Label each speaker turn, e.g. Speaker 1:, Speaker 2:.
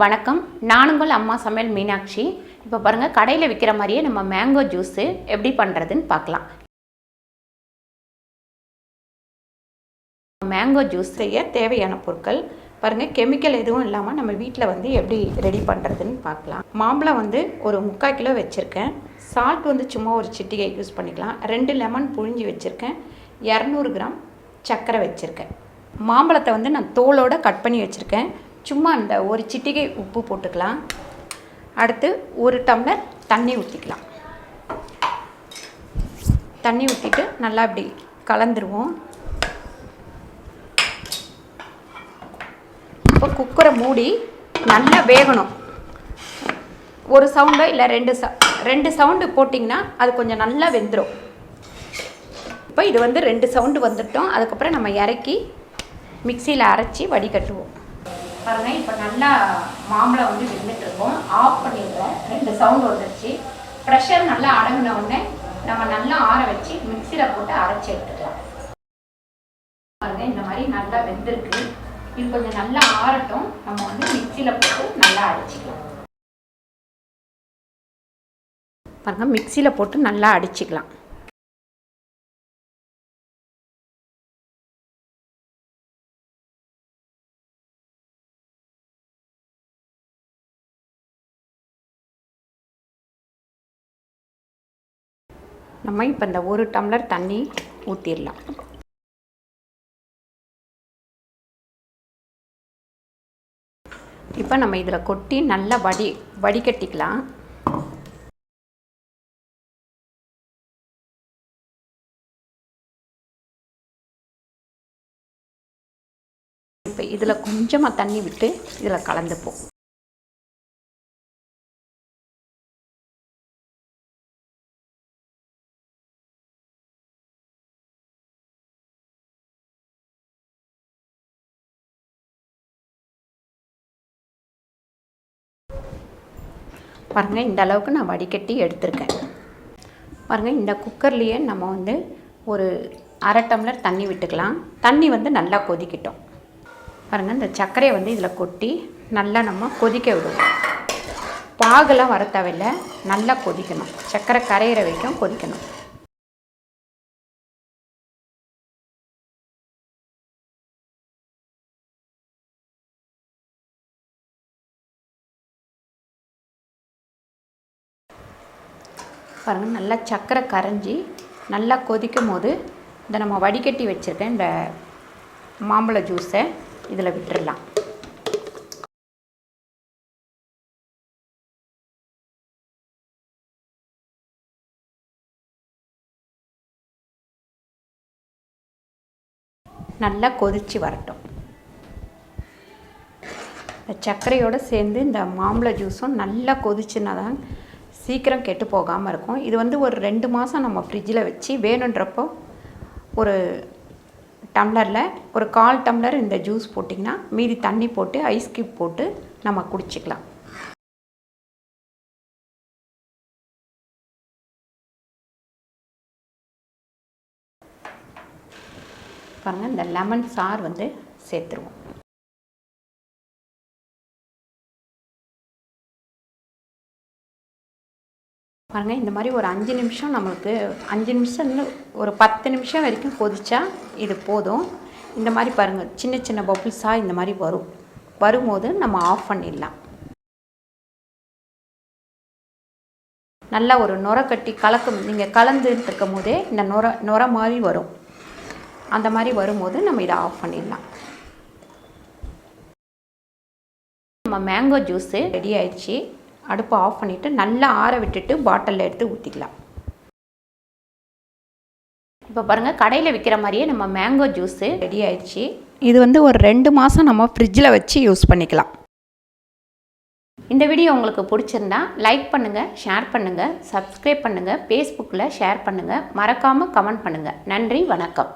Speaker 1: வணக்கம், நான் உங்கள் அம்மா சமையல் மீனாட்சி. இப்போ பாருங்கள், கடையில் விற்கிற மாதிரியே நம்ம மேங்கோ ஜூஸு எப்படி பண்ணுறதுன்னு பார்க்கலாம். மேங்கோ ஜூஸ் செய்ய தேவையான பொருட்கள் பாருங்கள், கெமிக்கல் எதுவும் இல்லாமல் நம்ம வீட்டில் வந்து எப்படி ரெடி பண்ணுறதுன்னு பார்க்கலாம். மாம்பழம் வந்து ஒரு 3/4 கிலோ வச்சுருக்கேன். சால்ட் வந்து சும்மா ஒரு சிட்டிகை யூஸ் பண்ணிக்கலாம். 2 லெமன் புழிஞ்சி வச்சுருக்கேன். 200 கிராம் சர்க்கரை வச்சுருக்கேன். மாம்பழத்தை வந்து நான் தோலோடு கட் பண்ணி வச்சுருக்கேன். சும்மா அந்த ஒரு சிட்டிகை உப்பு போட்டுக்கலாம். அடுத்து 1 டம்ளர் தண்ணி ஊற்றிக்கலாம். தண்ணி ஊற்றிட்டு நல்லா இப்படி கலந்துருவோம். இப்போ குக்கரை மூடி நல்லா வேகணும். ஒரு சவுண்டோ இல்லை 2 சவுண்டு போட்டிங்கன்னா அது கொஞ்சம் நல்லா வெந்துடும். இப்போ இது வந்து 2 சவுண்டு வந்துட்டோம். அதுக்கப்புறம் நம்ம இறக்கி மிக்சியில் அரைச்சி வடிகட்டுவோம். பாருங்கள், இப்போ நல்லா மாம்பழம் வந்து வெந்துட்டுருக்கோம். ஆஃப் பண்ணிடுறேன். 2 சவுண்டு வந்துடுச்சு. ப்ரெஷர் நல்லா அடங்கின உடனே நம்ம நல்லா ஆற வச்சு மிக்சியில் போட்டு அரைச்சி எடுத்துக்கலாம். பாருங்கள், இந்த மாதிரி நல்லா வெந்திருக்கு. இது கொஞ்சம் நல்லா ஆறட்டும். நம்ம வந்து மிக்சியில் போட்டு நல்லா அடிச்சிக்கலாம். பாருங்கள், மிக்சியில் போட்டு நல்லா அடிச்சிக்கலாம். நம்ம இப்போ இந்த 1 டம்ளர் தண்ணி ஊற்றிடலாம். இப்போ நம்ம இதில் கொட்டி நல்லா வடிகட்டிக்கலாம். இப்போ இதில் கொஞ்சமாக தண்ணி விட்டு இதில் கலந்துப்போம். பாருங்கள், இந்த அளவுக்கு நான் வடிகட்டி எடுத்திருக்கேன். பாருங்கள், இந்த குக்கர்லேயே நம்ம வந்து ஒரு 1/2 டம்ளர் தண்ணி விட்டுக்கலாம். தண்ணி வந்து நல்லா கொதிக்கட்டும். பாருங்கள், இந்த சர்க்கரையை வந்து இதில் கொட்டி நல்லா நம்ம கொதிக்க விடுவோம். பாகெல்லாம் வர தேவையில்லை, நல்லா கொதிக்கணும். சர்க்கரை கரையிற வரைக்கும் கொதிக்கணும். பாருங்கள், நல்லா சர்க்கரை கரைஞ்சி நல்லா கொதிக்கும் போது இந்த நம்ம வடிகட்டி வச்சுருக்கேன் இந்த மாம்பழ ஜூஸை இதில் விட்டுடலாம். நல்லா கொதித்து வரட்டும். இந்த சர்க்கரையோடு சேர்ந்து இந்த மாம்பழ ஜூஸும் நல்லா கொதிச்சுன்னா தான் சீக்கிரம் கெட்டு போகாமல் இருக்கும். இது வந்து ஒரு 2 மாதம் நம்ம ஃப்ரிட்ஜில் வச்சு வேணுன்றப்போ ஒரு டம்ளரில் ஒரு 1/4 டம்ளர் இந்த ஜூஸ் போட்டிங்கன்னா மீதி தண்ணி போட்டு ஐஸ் கியூப் போட்டு நம்ம குடிச்சிக்கலாம். பாருங்கள், இந்த லெமன் சாறு வந்து சேர்த்துருவோம். பாருங்கள், இந்த மாதிரி ஒரு 5 நிமிஷம் நம்மளுக்கு 5 நிமிஷம் ஒரு 10 நிமிஷம் வரைக்கும் கொதிச்சா இது போதும். இந்த மாதிரி பாருங்கள், சின்ன சின்ன பபுள்ஸாக இந்த மாதிரி வரும்போது நம்ம ஆஃப் பண்ணிடலாம். நல்லா ஒரு நுரை கட்டி நீங்கள் கலந்துட்டு இருக்கும் போதே இந்த நுரை மாதிரி வரும். அந்த மாதிரி வரும்போது நம்ம இதை ஆஃப் பண்ணிடலாம். நம்ம மேங்கோ ஜூஸு ரெடி ஆயிடுச்சு. அடுப்பை ஆஃப் பண்ணிவிட்டு நல்லா ஆற விட்டுட்டு பாட்டிலில் எடுத்து ஊற்றிக்கலாம். இப்போ பாருங்கள், கடையில் விற்கிற மாதிரியே நம்ம மேங்கோ ஜூஸு ரெடி ஆயிடுச்சு. இது வந்து ஒரு 2 மாதம் நம்ம ஃப்ரிட்ஜில் வச்சு யூஸ் பண்ணிக்கலாம். இந்த வீடியோ உங்களுக்கு பிடிச்சிருந்தா லைக் பண்ணுங்கள், ஷேர் பண்ணுங்கள், சப்ஸ்கிரைப் பண்ணுங்கள், ஃபேஸ்புக்கில் ஷேர் பண்ணுங்கள், மறக்காமல் கமெண்ட் பண்ணுங்கள். நன்றி, வணக்கம்.